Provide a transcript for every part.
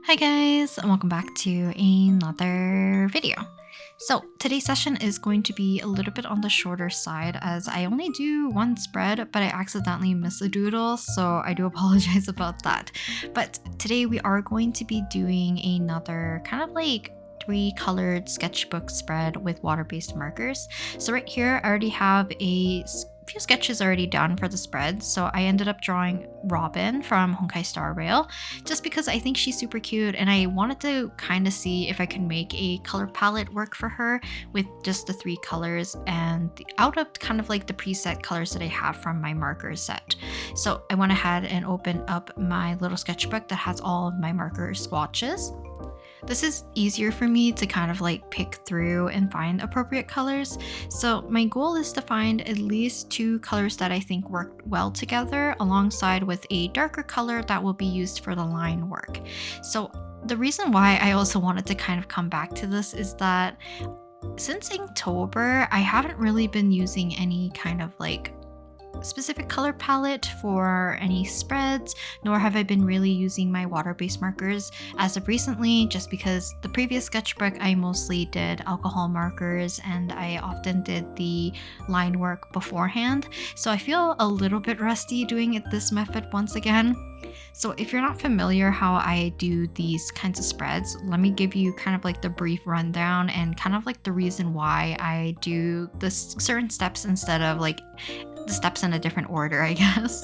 Hi guys, and welcome back to another video. So today's session is going to be a little bit on the shorter side as I only do one spread, but I accidentally missed a doodle, so I do apologize about that. But today we are going to be doing another kind of like three-colored sketchbook spread with water-based markers. So right here, I already have a few sketches already done for the spread. So I ended up drawing Robin from Honkai Star Rail just because I think she's super cute and I wanted to kind of see if I can make a color palette work for her with just the three colors and out of kind of like the preset colors that I have from my marker set. So I went ahead and opened up my little sketchbook that has all of my marker swatches. This is easier for me to kind of like pick through and find appropriate colors. So my goal is to find at least two colors that I think work well together alongside with a darker color that will be used for the line work. So the reason why I also wanted to kind of come back to this is that since Inktober, I haven't really been using any kind of like specific color palette for any spreads, nor have I been really using my water-based markers as of recently, just because the previous sketchbook I mostly did alcohol markers and I often did the line work beforehand. So I feel a little bit rusty doing it this method once again. So if you're not familiar how I do these kinds of spreads, let me give you kind of like the brief rundown and kind of like the reason why I do the certain steps instead of like the steps in a different order, I guess.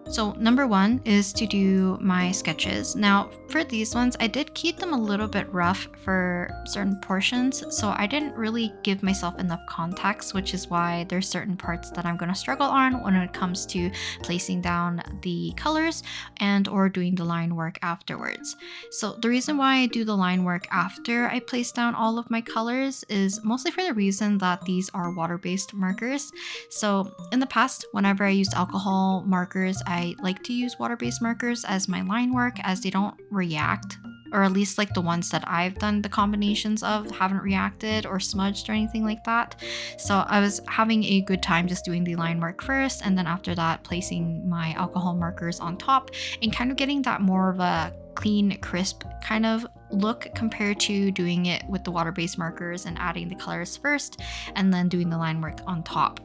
So number one is to do my sketches. Now for these ones, I did keep them a little bit rough for certain portions, so I didn't really give myself enough context, which is why there's certain parts that I'm going to struggle on when it comes to placing down the colors and or doing the line work afterwards. So the reason why I do the line work after I place down all of my colors is mostly for the reason that these are water-based markers. So in the past, whenever I used alcohol markers, I like to use water-based markers as my line work as they don't react, or at least like the ones that I've done the combinations of haven't reacted or smudged or anything like that. So I was having a good time just doing the line work first, and then after that placing my alcohol markers on top and kind of getting that more of a clean, crisp kind of look compared to doing it with the water-based markers and adding the colors first and then doing the line work on top.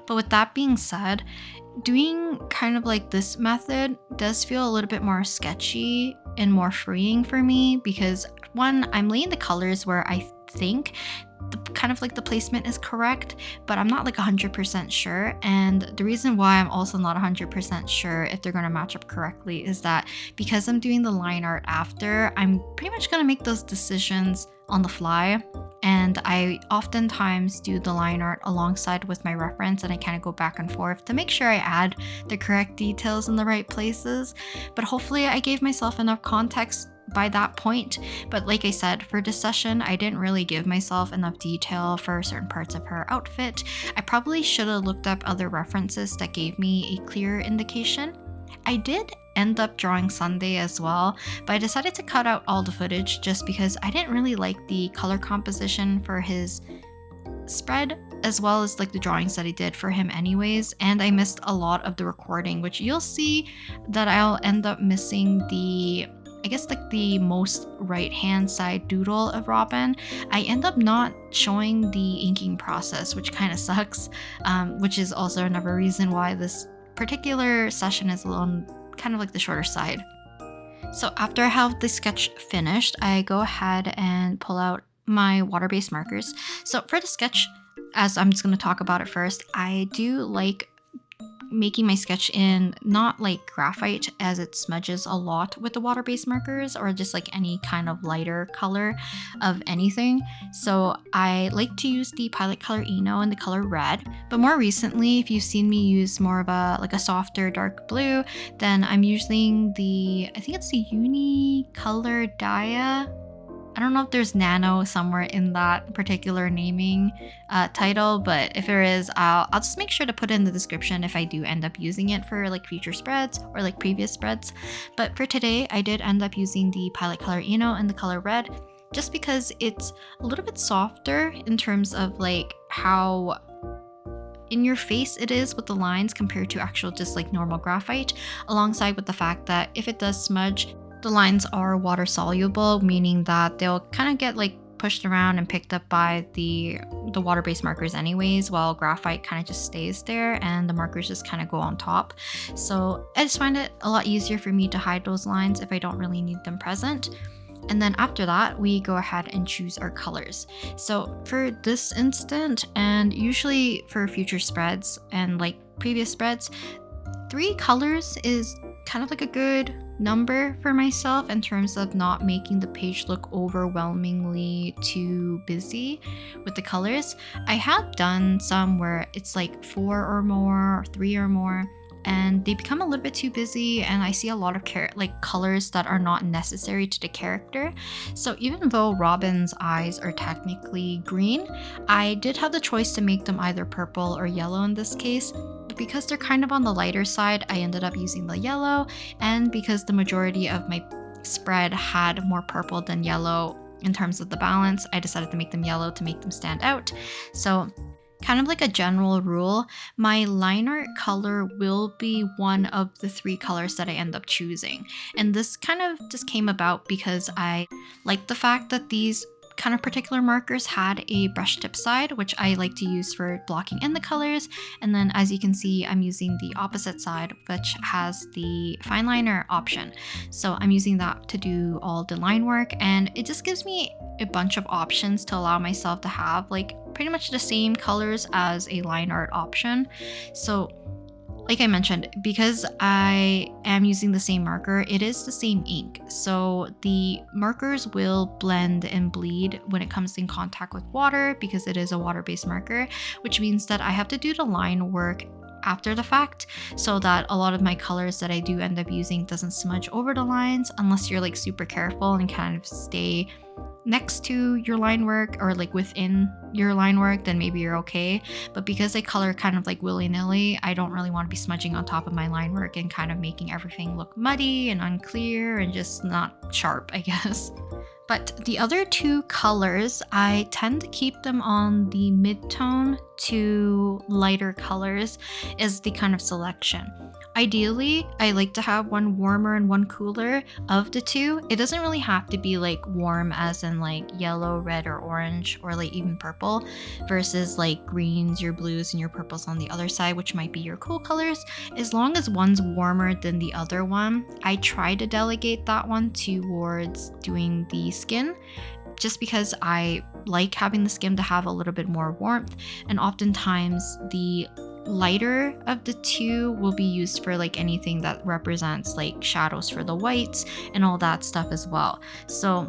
But with that being said, doing kind of like this method does feel a little bit more sketchy and more freeing for me because one, I'm laying the colors where I think kind of like the placement is correct, but I'm not like 100% sure. And the reason why I'm also not 100% sure if they're going to match up correctly is that because I'm doing the line art after, I'm pretty much going to make those decisions on the fly. And I oftentimes do the line art alongside with my reference and I kind of go back and forth to make sure I add the correct details in the right places. But hopefully I gave myself enough context by that point. But like I said, for this session, I didn't really give myself enough detail for certain parts of her outfit. I probably should have looked up other references that gave me a clearer indication. I did end up drawing Sunday as well, but I decided to cut out all the footage just because I didn't really like the color composition for his spread as well as like the drawings that I did for him anyways, and I missed a lot of the recording, which you'll see that I'll end up missing I guess like the most right hand side doodle of Robin. I end up not showing the inking process, which kind of sucks, which is also another reason why this particular session is on kind of like the shorter side. So after I have the sketch finished, I go ahead and pull out my water-based markers. So for the sketch, as I'm just going to talk about it first, I do like making my sketch in not like graphite as it smudges a lot with the water-based markers or just like any kind of lighter color of anything. So I like to use the Pilot Color Eno in the color red, but more recently if you've seen me use more of a softer dark blue, then I'm using I think it's the Unicolor Dia. I don't know if there's nano somewhere in that particular naming title, but if there is, I'll just make sure to put it in the description if I do end up using it for like future spreads or like previous spreads. But for today, I did end up using the Pilot Color Eno in the color red just because it's a little bit softer in terms of like how in your face it is with the lines compared to actual just like normal graphite, alongside with the fact that if it does smudge, The lines are water soluble, meaning that they'll kind of get like pushed around and picked up by the water-based markers anyways, while graphite kind of just stays there and the markers just kind of go on top. So I just find it a lot easier for me to hide those lines if I don't really need them present. And then after that, we go ahead and choose our colors. So for this instant, and usually for future spreads and like previous spreads, 3 colors is kind of like a good number for myself in terms of not making the page look overwhelmingly too busy with the colors. I have done some where it's like 4 or more, or 3 or more, and they become a little bit too busy, and I see a lot of colors that are not necessary to the character. So even though Robin's eyes are technically green, I did have the choice to make them either purple or yellow in this case. But because they're kind of on the lighter side, I ended up using the yellow, and because the majority of my spread had more purple than yellow in terms of the balance, I decided to make them yellow to make them stand out. So kind of like a general rule, my line art color will be one of the 3 colors that I end up choosing. And this kind of just came about because I like the fact that these kind of particular markers had a brush tip side, which I like to use for blocking in the colors. And then as you can see, I'm using the opposite side, which has the fine liner option. So I'm using that to do all the line work, and it just gives me a bunch of options to allow myself to have like pretty much the same colors as a line art option. So like I mentioned, because I am using the same marker, it is the same ink. So the markers will blend and bleed when it comes in contact with water because it is a water-based marker, which means that I have to do the line work after the fact so that a lot of my colors that I do end up using doesn't smudge over the lines unless you're like super careful and kind of stay next to your line work or like within your line work, then maybe you're okay. But because I color kind of like willy-nilly, I don't really want to be smudging on top of my line work and kind of making everything look muddy and unclear and just not sharp, I guess. But the other 2 colors, I tend to keep them on the mid-tone to lighter colors is the kind of selection. Ideally, I like to have one warmer and one cooler of the 2. It doesn't really have to be like warm as in like yellow, red, or orange, or like even purple, versus like greens, your blues, and your purples on the other side, which might be your cool colors. As long as one's warmer than the other one, I try to delegate that one towards doing the skin, just because I like having the skin to have a little bit more warmth, and oftentimes the lighter of the 2 will be used for like anything that represents like shadows for the whites and all that stuff as well. So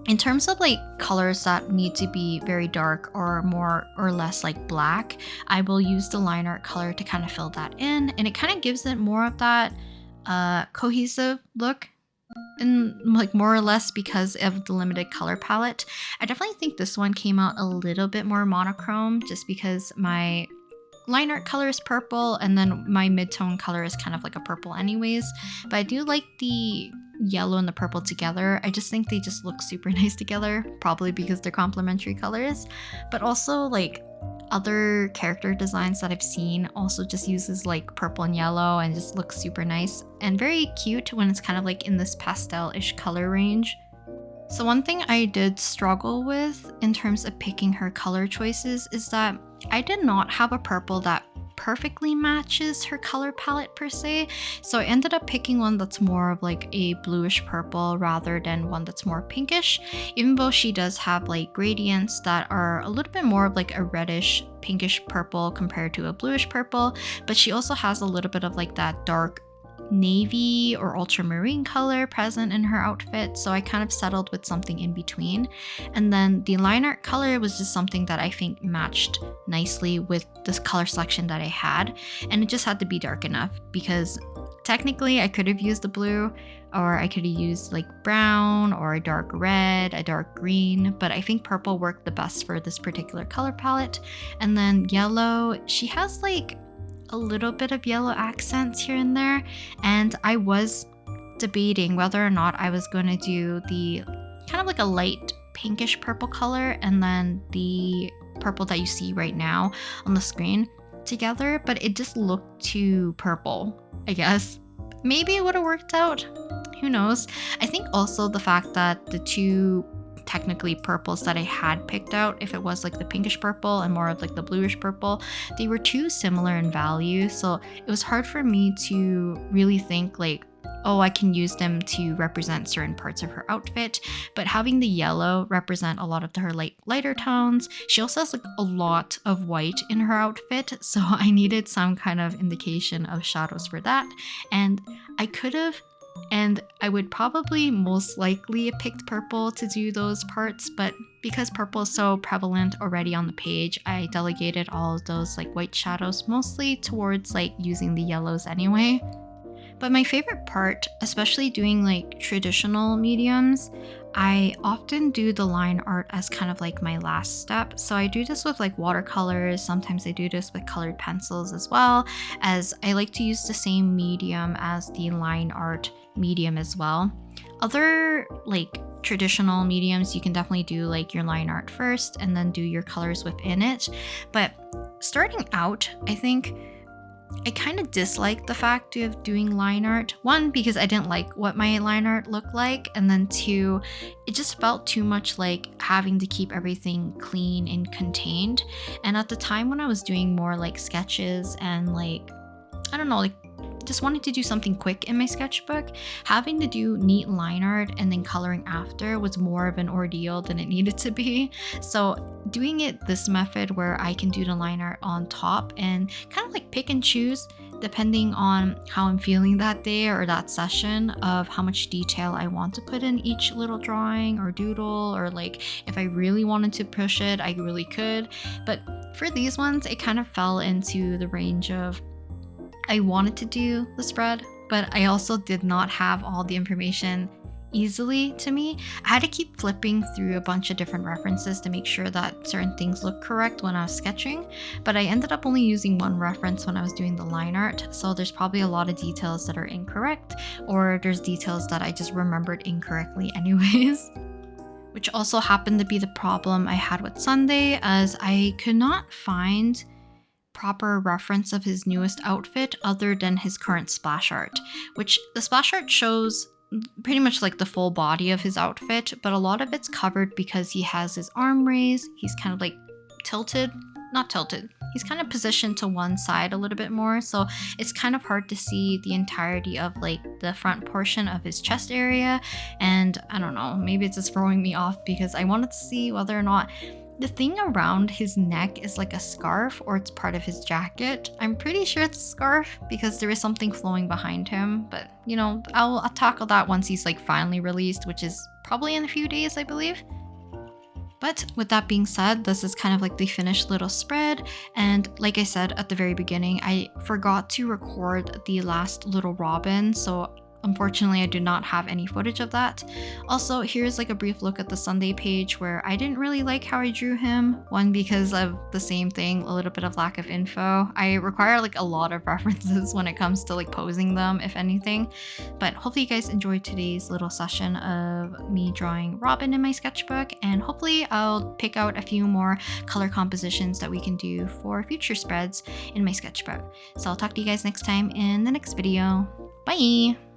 in terms of like colors that need to be very dark or more or less like black, I will use the line art color to kind of fill that in, and it kind of gives it more of that cohesive look, and like more or less because of the limited color palette. I definitely think this one came out a little bit more monochrome just because my line art color is purple and then my mid-tone color is kind of like a purple anyways. But I do like the yellow and the purple together. I just think they just look super nice together, probably because they're complementary colors. But also like other character designs that I've seen also just uses like purple and yellow and just looks super nice and very cute when it's kind of like in this pastel-ish color range. So one thing I did struggle with in terms of picking her color choices is that I did not have a purple that perfectly matches her color palette per se. So I ended up picking one that's more of like a bluish purple rather than one that's more pinkish, even though she does have like gradients that are a little bit more of like a reddish pinkish purple compared to a bluish purple, but she also has a little bit of like that dark navy or ultramarine color present in her outfit, so I kind of settled with something in between. And then the line art color was just something that I think matched nicely with this color selection that I had, and it just had to be dark enough because technically I could have used the blue, or I could have used like brown or a dark red, a dark green, but I think purple worked the best for this particular color palette. And then yellow, she has like a little bit of yellow accents here and there, and I was debating whether or not I was going to do the kind of like a light pinkish purple color and then the purple that you see right now on the screen together, but it just looked too purple, I guess. Maybe it would have worked out. who knows. I think also the fact that the two technically purples that I had picked out, if it was like the pinkish purple and more of like the bluish purple, they were too similar in value. So it was hard for me to really think like, oh, I can use them to represent certain parts of her outfit. But having the yellow represent a lot of her lighter tones. She also has like a lot of white in her outfit, so I needed some kind of indication of shadows for that. And I could have, and I would probably most likely have picked purple to do those parts, but because purple is so prevalent already on the page, I delegated all of those like white shadows mostly towards like using the yellows anyway. But my favorite part, especially doing like traditional mediums, I often do the line art as kind of like my last step. So I do this with like watercolors. Sometimes I do this with colored pencils as well, as I like to use the same medium as the line art medium as well. Other like traditional mediums, you can definitely do like your line art first and then do your colors within it. But starting out, I think I kind of disliked the fact of doing line art. One, because I didn't like what my line art looked like, and then two, it just felt too much like having to keep everything clean and contained. And at the time when I was doing more like sketches and like, I don't know, like just wanting to do something quick in my sketchbook, having to do neat line art and then coloring after was more of an ordeal than it needed to be. So doing it this method where I can do the line art on top and kind of like pick and choose depending on how I'm feeling that day or that session of how much detail I want to put in each little drawing or doodle, or like if I really wanted to push it, I really could. But for these ones, it kind of fell into the range of I wanted to do the spread, but I also did not have all the information easily to me. I had to keep flipping through a bunch of different references to make sure that certain things look correct when I was sketching, but I ended up only using one reference when I was doing the line art, so there's probably a lot of details that are incorrect, or there's details that I just remembered incorrectly anyways. Which also happened to be the problem I had with Sunday, as I could not find proper reference of his newest outfit other than his current splash art, which the splash art shows pretty much like the full body of his outfit, but a lot of it's covered because he has his arm raised, he's kind of like he's kind of positioned to one side a little bit more, so it's kind of hard to see the entirety of like the front portion of his chest area. And I don't know, maybe it's just throwing me off because I wanted to see whether or not the thing around his neck is like a scarf or it's part of his jacket. I'm pretty sure it's a scarf because there is something flowing behind him, but you know, I'll tackle that once he's like finally released, which is probably in a few days, I believe. But with that being said, this is kind of like the finished little spread. And like I said at the very beginning, I forgot to record the last little robin, so unfortunately, I do not have any footage of that. Also, here's like a brief look at the Sunday page where I didn't really like how I drew him. One, because of the same thing, a little bit of lack of info. I require like a lot of references when it comes to like posing them, if anything. But hopefully you guys enjoyed today's little session of me drawing Robin in my sketchbook, and hopefully I'll pick out a few more color compositions that we can do for future spreads in my sketchbook. So I'll talk to you guys next time in the next video. Bye!